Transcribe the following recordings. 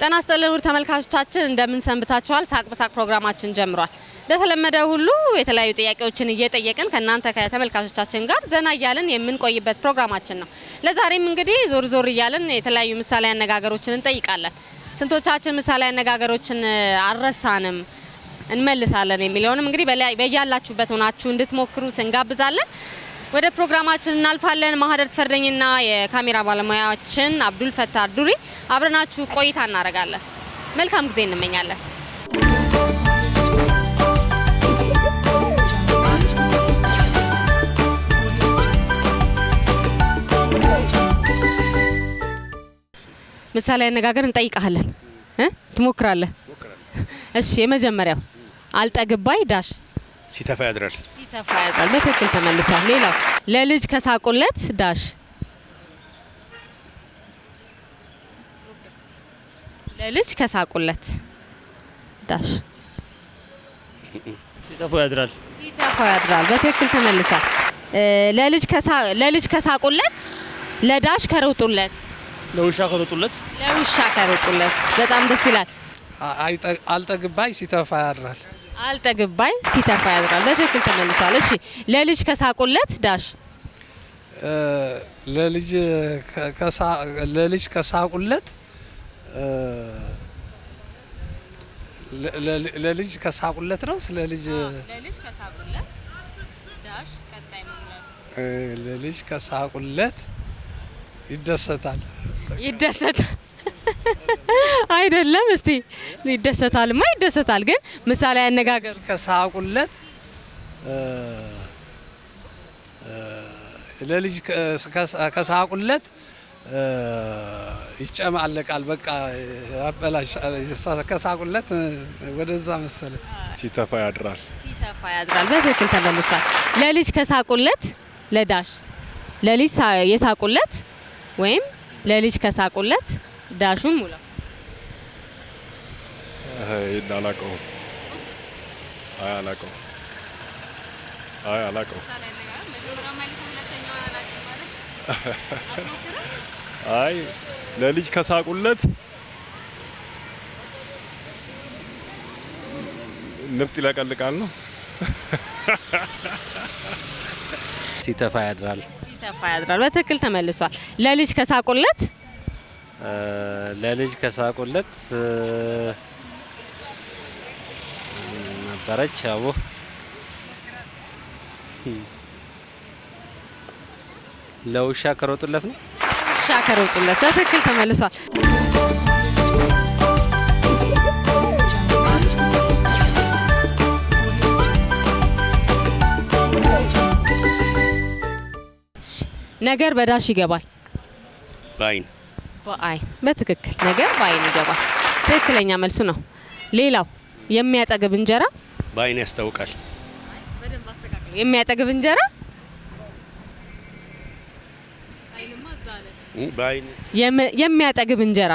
ጤና ይስጥልን ውድ ተመልካቾቻችን እንደምን ሰንብታችኋል? ሳቅ በሳቅ ፕሮግራማችን ጀምሯል። እንደተለመደው ሁሉ የተለያዩ ጥያቄዎችን እየጠየቅን ከእናንተ ከተመልካቾቻችን ጋር ዘና እያልን የምንቆይበት ፕሮግራማችን ነው። ለዛሬም እንግዲህ ዞር ዞር እያልን የተለያዩ ምሳሌ አነጋገሮችን እንጠይቃለን። ስንቶቻችን ምሳሌ አነጋገሮችን አልረሳንም እንመልሳለን የሚለውንም እንግዲህ በያላችሁበት ሆናችሁ እንድትሞክሩት እንጋብዛለን። ወደ ፕሮግራማችን እናልፋለን። ማህደር ተፈርደኝና የካሜራ ባለሙያችን አብዱል ፈታር ዱሪ አብረናችሁ ቆይታ እናደርጋለን። መልካም ጊዜ እንመኛለን። ምሳሌ አነጋገር እንጠይቃለን። ትሞክራለህ? እሺ፣ የመጀመሪያው አልጠግባይ ዳሽ ሲተፋ ያድራል። ሲተፋ ያድራል። በትክክል ተመልሷል። ሌላው ለልጅ ከሳቁለት ዳሽ ለልጅ ከሳቁለት ዳሽ ሲተፋ ያድራል። ሲተፋ ያድራል። በትክክል ተመልሷል። ለልጅ ከሳቁለት ለዳሽ ከሮጡለት ለውሻ ከሮጡለት ለውሻ ከሮጡለት። በጣም ደስ ይላል። አልጠግባይ ሲተፋ ያድራል። አልጠግባይ ሲተፋ ያድራል። በትክክል ተመልሷል። እሺ፣ ለልጅ ከሳቁለት ዳሽ ለልጅ ከሳቁለት ለልጅ ከሳቁለት ነው። ስለ ልጅ ከሳቁለት ዳሽ ቀጣይ መሙላት ለልጅ ከሳቁለት ይደሰታል። አይደለም። እስቲ ይደሰታልማ ይደሰታል፣ ግን ምሳሌ አነጋገሩ ከሳቁለት ለልጅ ከሳቁለት ይጨማለቃል። በቃ ያበላሻል። ከሳቁለት ወደዛ መሰለ። ሲተፋ ያድራል። ሲተፋ ያድራል። በትክክል ተመልሷል። ለልጅ ከሳቁለት ለዳሽ ለልጅ የሳቁለት ወይም ለልጅ ከሳቁለት ዳሹን ሙላ። አላውቀው። አይ ለልጅ ከሳቁለት ንፍጥ ይለቀልቃል ነው። ሲተፋ ያድራል። ሲተፋ ያድራል። በትክክል ተመልሷል። ለልጅ ከሳቁለት ነበረች አቦ ለውሻ ከሮጡለት ነው። ውሻ ከሮጡለት። በትክክል ተመልሷል። ነገር በዳሽ ይገባል። በአይን በትክክል ነገር በአይን ይገባል። ትክክለኛ መልሱ ነው። ሌላው የሚያጠግብ እንጀራ በአይን ያስታውቃል። በደንብ አስተካክሉ። የሚያጠግብ እንጀራ በአይን የሚያጠግብ እንጀራ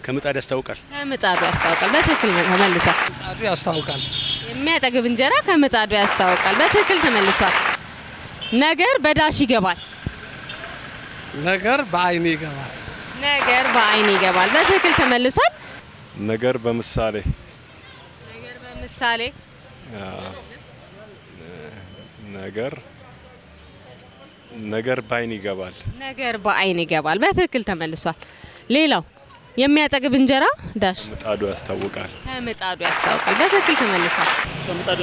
ከምጣድ ያስታውቃል። ከምጣዱ ያስታውቃል። በትክክል ተመልሷል። ከምጣዱ ያስታውቃል። የሚያጠግብ እንጀራ ከምጣዱ ያስታውቃል። በትክክል ተመልሷል። ነገር በዳሽ ይገባል። ነገር በአይን ይገባል። ነገር በአይን ይገባል። በትክክል ተመልሷል። ነገር በምሳሌ ነገር በአይን ይገባል። ነገር በአይን ይገባል። በትክክል ተመልሷል። ሌላው የሚያጠግብ እንጀራ ዳሽ ከምጣዱ ያስታውቃል። ከምጣዱ ያስታውቃል። በትክክል ተመልሷል። ከምጣዱ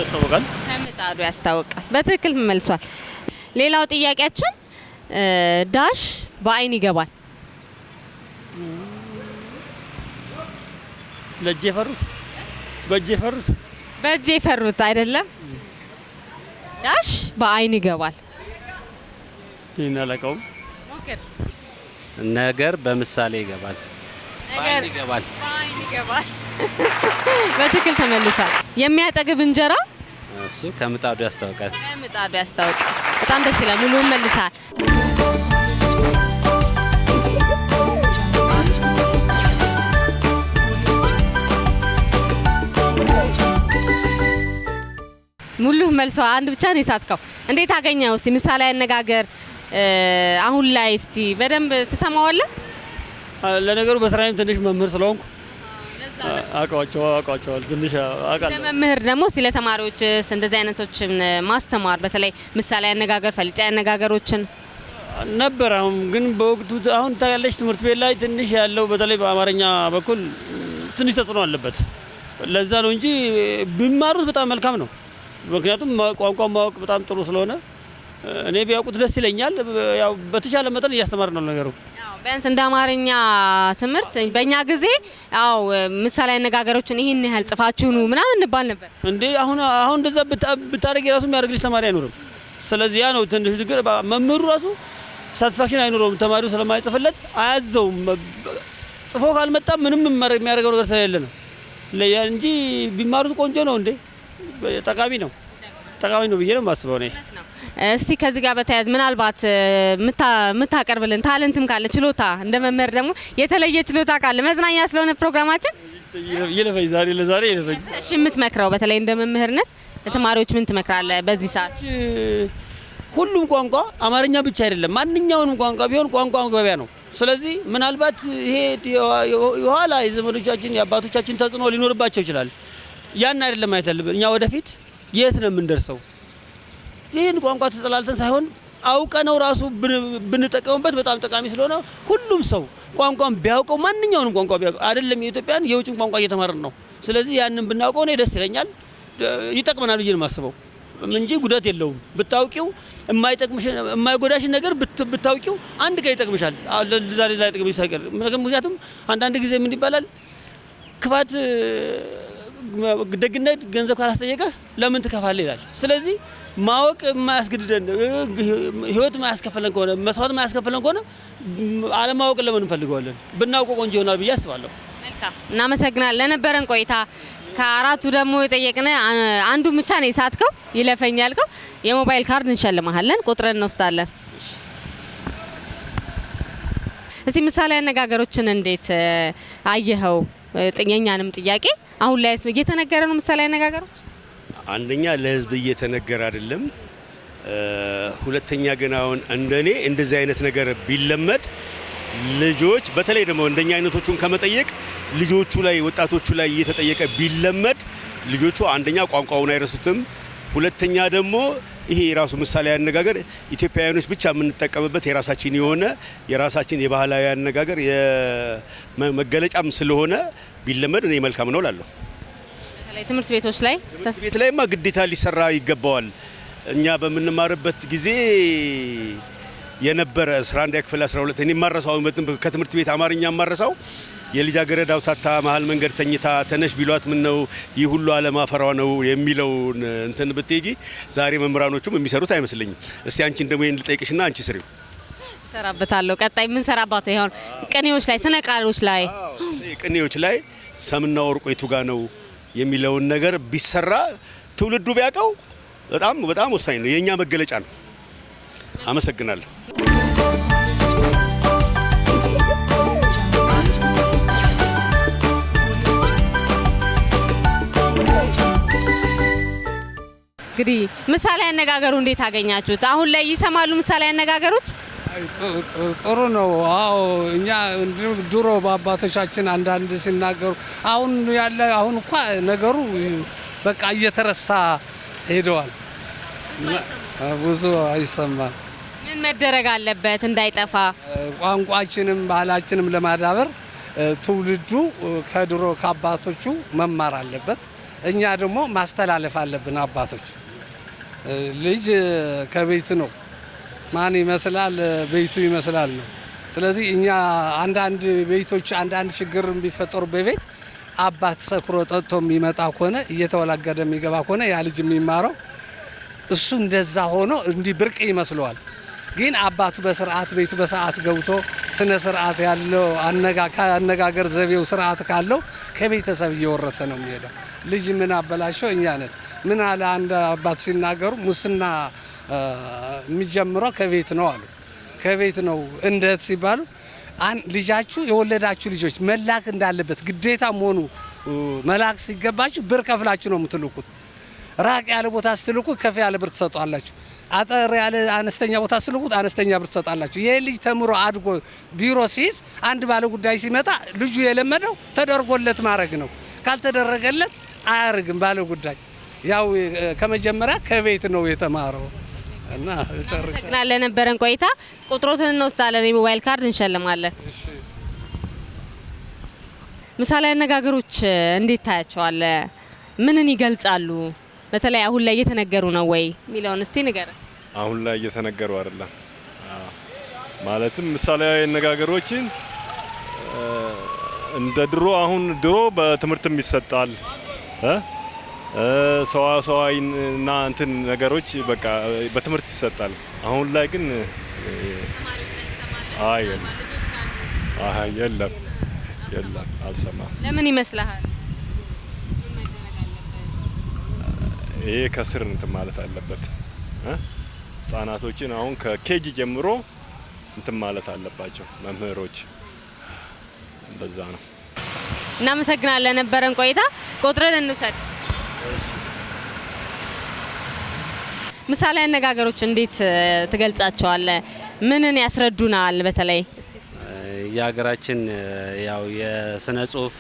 ያስታውቃል። በትክክል ተመልሷል። ሌላው ጥያቄያችን ዳሽ በአይን ይገባል። በእጅ የፈሩት አይደለም። ዳሽ በአይን ይገባል። ይናለቀው ነገር በምሳሌ ይገባል። በአይን ይገባል። በትክክል ተመልሷል። የሚያጠግብ እንጀራ እሱ ከምጣዱ ያስታውቃል። ከምጣዱ ያስታውቃል። በጣም ደስ ይላል። ሙሉውን መልሰሃል። ሙሉ መልሶ አንድ ብቻ ነው የሳትከው። እንዴት አገኘው? እስቲ ምሳሌ አነጋገር አሁን ላይ እስቲ በደንብ ትሰማዋለህ? ለነገሩ በስራዬም ትንሽ መምህር ስለሆንኩ አውቃቸዋል ትንሽ አውቃለሁ። ለመምህር ደግሞ ስለ ተማሪዎችስ እንደዚህ አይነቶችን ማስተማር በተለይ ምሳሌ አነጋገር ፈልጤ አነጋገሮችን ነበር። አሁን ግን በወቅቱ አሁን ታያለሽ ትምህርት ቤት ላይ ትንሽ ያለው በተለይ በአማርኛ በኩል ትንሽ ተጽዕኖ አለበት። ለዛ ነው እንጂ ቢማሩት በጣም መልካም ነው። ምክንያቱም ቋንቋ ማወቅ በጣም ጥሩ ስለሆነ እኔ ቢያውቁት ደስ ይለኛል። ያው በተሻለ መጠን እያስተማር ነው ነገሩ። ቢያንስ እንደ አማርኛ ትምህርት በእኛ ጊዜ ያው ምሳሌ አነጋገሮችን ይሄን ያህል ጽፋችሁ ነው ምናምን እንባል ነበር እንዴ። አሁን እንደዛ ብታረግ ራሱ የሚያደርግልሽ ተማሪ አይኖርም። ስለዚህ ያ ነው ትንሽ ችግር። መምህሩ ራሱ ሳቲስፋክሽን አይኖረውም። ተማሪው ስለማይጽፍለት አያዘውም። ጽፎ ካልመጣ ምንም የሚያደርገው ነገር ስለሌለ ነው እንጂ ቢማሩት ቆንጆ ነው እንዴ። ጠቃሚ ነው ብዬ ነው የማስበው እኔ። እስቲ ከዚህ ጋር በተያያዘ ምናልባት የምታቀርብልን ታለንትም ካለ ችሎታ እንደ መምህር ደግሞ የተለየ ችሎታ ካለ መዝናኛ ስለሆነ ፕሮግራማችን ይለፈኝ ለዛሬ ይለፈኝ። እሺ የምትመክረው በተለይ እንደ መምህርነት ለተማሪዎች ምን ትመክራለህ በዚህ ሰዓት? ሁሉም ቋንቋ አማርኛ ብቻ አይደለም፣ ማንኛውንም ቋንቋ ቢሆን ቋንቋ መግባቢያ ነው። ስለዚህ ምናልባት ይሄ የኋላ የዘመዶቻችን የአባቶቻችን ተጽዕኖ ሊኖርባቸው ይችላል። ያን አይደለም ማየት ያለብን። እኛ ወደፊት የት ነው የምንደርሰው? ይህን ቋንቋ ተጠላልተን ሳይሆን አውቀነው ራሱ ብንጠቀምበት በጣም ጠቃሚ ስለሆነ ሁሉም ሰው ቋንቋን ቢያውቀው ማንኛውንም ቋንቋ ቢያውቀው አይደለም የኢትዮጵያን የውጭን ቋንቋ እየተማርን ነው። ስለዚህ ያንን ብናውቀው እኔ ደስ ይለኛል፣ ይጠቅመናል ብዬ ነው የማስበው እንጂ ጉዳት የለውም። ብታውቂው የማይጎዳሽን ነገር ብታውቂው አንድ ቀን ይጠቅምሻል። ዛሬ ላይ ጥቅምሽ ሳይቀር። ምክንያቱም አንዳንድ ጊዜ ምን ይባላል ክፋት ደግነት ገንዘብ ካላስጠየቀ ለምን ትከፋለህ ይላል። ስለዚህ ማወቅ የማያስገድደን ህይወት የማያስከፈለን ከሆነ መስዋዕት የማያስከፈለን ከሆነ አለማወቅ ለምን እንፈልገዋለን? ብናውቀው ቆንጆ ይሆናል ብዬ አስባለሁ። መልካም እናመሰግናለን ለነበረን ቆይታ። ከአራቱ ደግሞ የጠየቅን አንዱ ብቻ ነው የሳትከው ይለፈኝ ያልከው። የሞባይል ካርድ እንሸልማለን፣ ቁጥርን እንወስዳለን። እስቲ ምሳሌ አነጋገሮችን እንዴት አየኸው? የኛንም ጥያቄ አሁን ላይ እየተነገረ ነው ምሳሌ አነጋገሮች? አንደኛ ለህዝብ እየተነገረ አይደለም። ሁለተኛ ግን አሁን እንደኔ እንደዚህ አይነት ነገር ቢለመድ ልጆች በተለይ ደግሞ እንደኛ አይነቶቹን ከመጠየቅ ልጆቹ ላይ ወጣቶቹ ላይ እየተጠየቀ ቢለመድ ልጆቹ አንደኛ ቋንቋውን አይረሱትም። ሁለተኛ ደግሞ ይሄ የራሱ ምሳሌ አነጋገር ኢትዮጵያውያኖች ብቻ የምንጠቀምበት የራሳችን የሆነ የራሳችን የባህላዊ አነጋገር የመገለጫም ስለሆነ ቢለመድ እኔ መልካም ነው እላለሁ። ትምህርት ቤቶች ላይ ላይማ ግዴታ ሊሰራ ይገባዋል። እኛ በምንማርበት ጊዜ የነበረ 11 ክፍል 12 እኔ ማረሳው ከትምህርት ቤት አማርኛ ማረሳው የልጃገረድ አውታታ መሀል መንገድ ተኝታ ተነሽ ቢሏት ምን ነው ይህ ሁሉ አለማፈሯ ነው የሚለው እንትን ብትሄጂ ዛሬ መምህራኖቹም የሚሰሩት አይመስለኝም። እስቲ አንቺን ደግሞ ይሄን ልጠይቅሽና አንቺ ስሪው። ሰራበታለሁ። ቀጣይ ምን ሰራባት ይሆን? ቅኔዎች ላይ ስነ ቃሎች ላይ ቅኔዎች ላይ ሰምና ወርቁ የቱ ጋ ነው የሚለውን ነገር ቢሰራ ትውልዱ ቢያውቀው በጣም በጣም ወሳኝ ነው። የኛ መገለጫ ነው። አመሰግናለሁ። እንግዲህ ምሳሌ አነጋገሩ እንዴት አገኛችሁት? አሁን ላይ ይሰማሉ ምሳሌ አነጋገሮች? ጥሩ ነው። አዎ እኛ ድሮ በአባቶቻችን አንዳንድ ሲናገሩ አሁን እንኳ ነገሩ በቃ እየተረሳ ሄደዋል። ብዙ አይሰማም። ምን መደረግ አለበት እንዳይጠፋ? ቋንቋችንም ባህላችንም ለማዳበር ትውልዱ ከድሮ ከአባቶቹ መማር አለበት። እኛ ደግሞ ማስተላለፍ አለብን። አባቶች ልጅ ከቤት ነው፣ ማን ይመስላል ቤቱ ይመስላል ነው። ስለዚህ እኛ አንዳንድ ቤቶች አንዳንድ ችግር ቢፈጠሩ በቤት አባት ሰክሮ ጠጥቶ የሚመጣ ከሆነ እየተወላገደ የሚገባ ከሆነ ያ ልጅ የሚማረው እሱ እንደዛ ሆኖ እንዲህ ብርቅ ይመስለዋል። ግን አባቱ በስርዓት ቤቱ በሰዓት ገብቶ ስነ ስርዓት ያለው አነጋገር ዘቤው ስርዓት ካለው ከቤተሰብ እየወረሰ ነው የሚሄደው። ልጅ ምን አበላሸው? እኛ ነን። ምን አለ አንድ አባት ሲናገሩ ሙስና የሚጀምረው ከቤት ነው አሉ። ከቤት ነው እንደት ሲባሉ ልጃችሁ የወለዳችሁ ልጆች መላክ እንዳለበት ግዴታ መሆኑ መላክ ሲገባችሁ ብር ከፍላችሁ ነው የምትልኩት። ራቅ ያለ ቦታ ስትልኩ ከፍ ያለ ብር ትሰጧላችሁ። አጠር ያለ አነስተኛ ቦታ ስለቁት አነስተኛ ብር ትሰጣላችሁ። ይሄ ልጅ ተምሮ አድጎ ቢሮ ሲይዝ አንድ ባለ ጉዳይ ሲመጣ ልጁ የለመደው ተደርጎለት ማድረግ ነው። ካልተደረገለት አያርግም ባለ ጉዳይ። ያው ከመጀመሪያ ከቤት ነው የተማረው እና ጨርሻለሁ። ለነበረን ቆይታ ቁጥሮትን እንወስዳለን፣ የሞባይል ካርድ እንሸልማለን። ምሳሌ አነጋገሮች እንዴት ታያቸዋለህ? ምንን ይገልጻሉ? በተለይ አሁን ላይ እየተነገሩ ነው ወይ የሚለውን እስቲ ንገረን። አሁን ላይ እየተነገሩ አይደለም። ማለትም ምሳሌያዊ አነጋገሮችን እንደ ድሮ በትምህርትም ይሰጣል ሰዋሰዋይና እንትን ነገሮች በቃ በትምህርት ይሰጣል። አሁን ላይ ግን የለም አልሰማም። ለምን ይመስልሃል? ይሄ ከስር እንትን ማለት አለበት። ህጻናቶችን አሁን ከኬጂ ጀምሮ እንትን ማለት አለባቸው መምህሮች። እንደዛ ነው። እናመሰግናለን ነበረን ቆይታ። ቁጥርን እንውሰድ። ምሳሌ አነጋገሮች እንዴት ትገልጻቸዋለህ? ምንን ያስረዱናል? በተለይ የሀገራችን ያው የስነ ጽሁፍ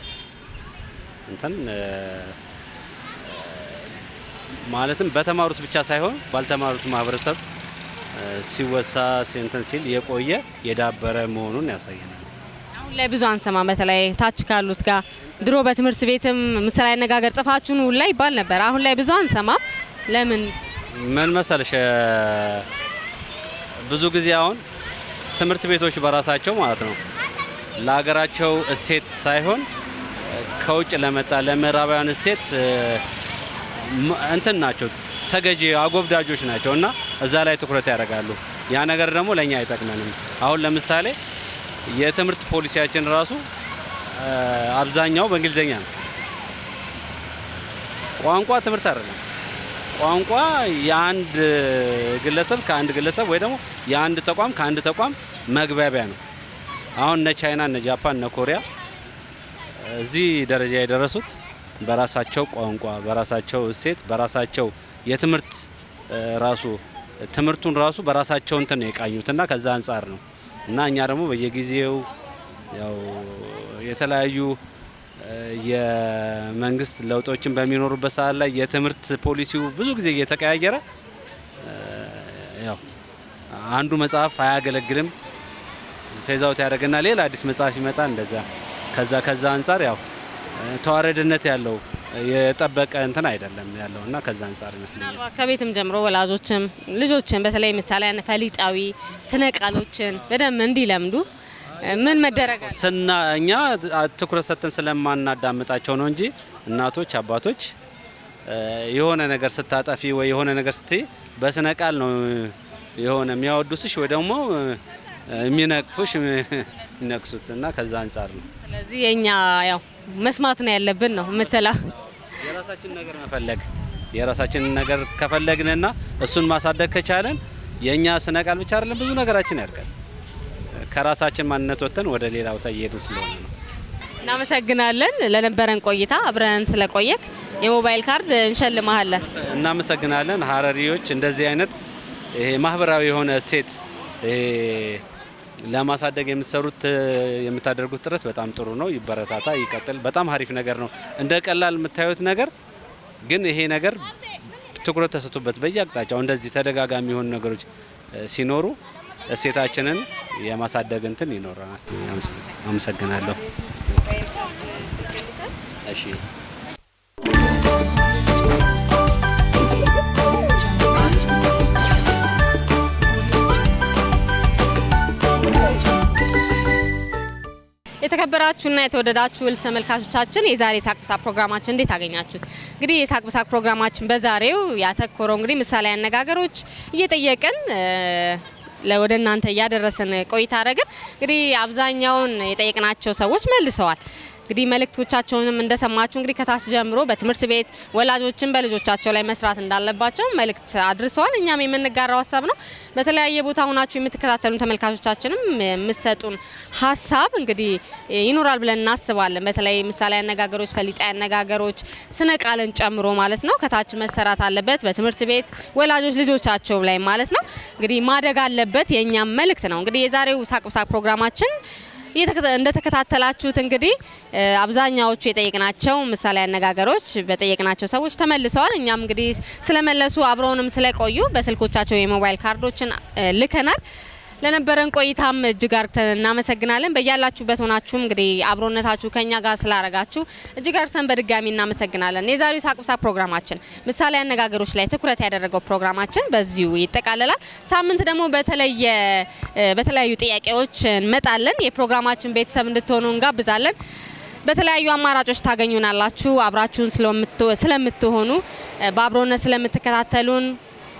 እንትን ማለትም በተማሩት ብቻ ሳይሆን ባልተማሩት ማህበረሰብ ሲወሳ እንትን ሲል የቆየ የዳበረ መሆኑን ያሳየናል። አሁን ላይ ብዙ አንሰማም። በተለይ ታች ካሉት ጋር ድሮ በትምህርት ቤትም ምሳሌ አነጋገር ጽፋችሁን ሁላ ይባል ነበር። አሁን ላይ ብዙ አንሰማም። ለምን? ምን መሰለሽ ብዙ ጊዜ አሁን ትምህርት ቤቶች በራሳቸው ማለት ነው ለሀገራቸው እሴት ሳይሆን ከውጭ ለመጣ ለምዕራባውያን እሴት እንትን ናቸው፣ ተገዢ አጎብዳጆች ናቸው እና እዛ ላይ ትኩረት ያደርጋሉ። ያ ነገር ደግሞ ለኛ አይጠቅመንም። አሁን ለምሳሌ የትምህርት ፖሊሲያችን ራሱ አብዛኛው በእንግሊዘኛ ነው። ቋንቋ ትምህርት አይደለም። ቋንቋ የአንድ ግለሰብ ከአንድ ግለሰብ ወይ ደግሞ የአንድ ተቋም ከአንድ ተቋም መግባቢያ ነው። አሁን እነ ቻይና፣ እነ ጃፓን፣ እነ ኮሪያ እዚህ ደረጃ የደረሱት በራሳቸው ቋንቋ፣ በራሳቸው እሴት፣ በራሳቸው የትምህርት ራሱ ትምህርቱን ራሱ በራሳቸው እንትን ነው የቃኙትና ከዛ አንጻር ነው እና እኛ ደግሞ በየጊዜው ያው የተለያዩ የመንግስት ለውጦችን በሚኖሩበት ሰዓት ላይ የትምህርት ፖሊሲው ብዙ ጊዜ እየተቀያየረ ያው አንዱ መጽሐፍ አያገለግልም ፌዛውት ያደርግና ሌላ አዲስ መጽሐፍ ይመጣ እንደዛ ከዛ አንጻር ያው ተዋረድነት ያለው የጠበቀ እንትን አይደለም ያለውና ከዛ አንጻር ይመስለኛል ከቤትም ጀምሮ ወላጆችም ልጆችን በተለይ ምሳሌ ፈሊጣዊ ስነ ቃሎችን በደንብ እንዲለምዱ ምን መደረግ እኛ ትኩረት ሰጥተን ስለማናዳምጣቸው ነው እንጂ እናቶች አባቶች የሆነ ነገር ስታጠፊ ወይ የሆነ ነገር ስትይ በስነ ቃል ነው የሆነ የሚያወዱስሽ ወይ ደግሞ የሚነቅፉሽ የሚነቅሱት እና ከዛ አንጻር ነው። ስለዚህ የኛ ያው መስማት ነው ያለብን ነው የምትለው። የራሳችን ነገር መፈለግ የራሳችን ነገር ከፈለግንና እሱን ማሳደግ ከቻለን የኛ ስነ ቃል ብቻ አይደለም ብዙ ነገራችን ያድጋል። ከራሳችን ማንነት ወጥተን ወደ ሌላ ቦታ እየሄድን ስለሆነ ነው። እናመሰግናለን ለነበረን ቆይታ አብረን ስለቆየክ የሞባይል ካርድ እንሸልማለን። እናመሰግናለን። ሀረሪዎች እንደዚህ አይነት ይሄ ማህበራዊ የሆነ እሴት ለማሳደግ የምታደርጉት ጥረት በጣም ጥሩ ነው። ይበረታታ፣ ይቀጥል። በጣም አሪፍ ነገር ነው። እንደ ቀላል የምታዩት ነገር ግን ይሄ ነገር ትኩረት ተሰጥቶበት በየአቅጣጫው እንደዚህ ተደጋጋሚ የሆኑ ነገሮች ሲኖሩ እሴታችንን የማሳደግ እንትን ይኖረናል። አመሰግናለሁ። እሺ የተከበራችሁና የተወደዳችሁ ውድ ተመልካቾቻችን የዛሬ ሳቅ በሳቅ ፕሮግራማችን እንዴት አገኛችሁት? እንግዲህ የሳቅ በሳቅ ፕሮግራማችን በዛሬው ያተኮረው እንግዲህ ምሳሌ አነጋገሮች እየጠየቅን ወደ እናንተ እያደረስን ቆይታ አደረግን። እንግዲህ አብዛኛውን የጠየቅናቸው ሰዎች መልሰዋል። እንግዲህ መልእክቶቻቸውንም እንደሰማችሁ እንግዲህ ከታች ጀምሮ በትምህርት ቤት ወላጆችን በልጆቻቸው ላይ መስራት እንዳለባቸው መልእክት አድርሰዋል። እኛም የምንጋራው ሀሳብ ነው። በተለያየ ቦታ ሆናችሁ የምትከታተሉን ተመልካቾቻችንም የምትሰጡን ሀሳብ እንግዲህ ይኖራል ብለን እናስባለን። በተለይ ምሳሌ አነጋገሮች፣ ፈሊጣዊ አነጋገሮች፣ ስነ ቃልን ጨምሮ ማለት ነው ከታች መሰራት አለበት በትምህርት ቤት ወላጆች ልጆቻቸው ላይ ማለት ነው እንግዲህ ማደግ አለበት የኛም መልእክት ነው። እንግዲህ የዛሬው ሳቅ በሳቅ ፕሮግራማችን እንደተከታተላችሁት እንግዲህ አብዛኛዎቹ የጠየቅናቸው ምሳሌ አነጋገሮች በጠየቅናቸው ሰዎች ተመልሰዋል። እኛም እንግዲህ ስለመለሱ አብረውንም ስለቆዩ በስልኮቻቸው የሞባይል ካርዶችን ልከናል። ለነበረን ቆይታም እጅግ አርግተን እናመሰግናለን። በያላችሁበት ሆናችሁ እንግዲህ አብሮነታችሁ ከኛ ጋር ስላረጋችሁ እጅግ አርግተን በድጋሚ እናመሰግናለን። የዛሬው ሳቅ በሳቅ ፕሮግራማችን ምሳሌ አነጋገሮች ላይ ትኩረት ያደረገው ፕሮግራማችን በዚሁ ይጠቃለላል። ሳምንት ደግሞ በተለያዩ ጥያቄዎች እንመጣለን። የፕሮግራማችን ቤተሰብ እንድትሆኑ እንጋብዛለን። በተለያዩ አማራጮች ታገኙናላችሁ። አብራችሁን ስለምትሆኑ በአብሮነት ስለምትከታተሉን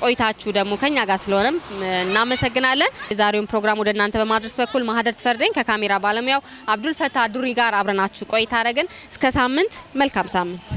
ቆይታችሁ ደግሞ ከኛ ጋር ስለሆነም እናመሰግናለን። የዛሬውን ፕሮግራም ወደ እናንተ በማድረስ በኩል ማህደር ተፈርደኝ ከካሜራ ባለሙያው አብዱል ፈታ ዱሪ ጋር አብረናችሁ ቆይታ አረግን። እስከ ሳምንት መልካም ሳምንት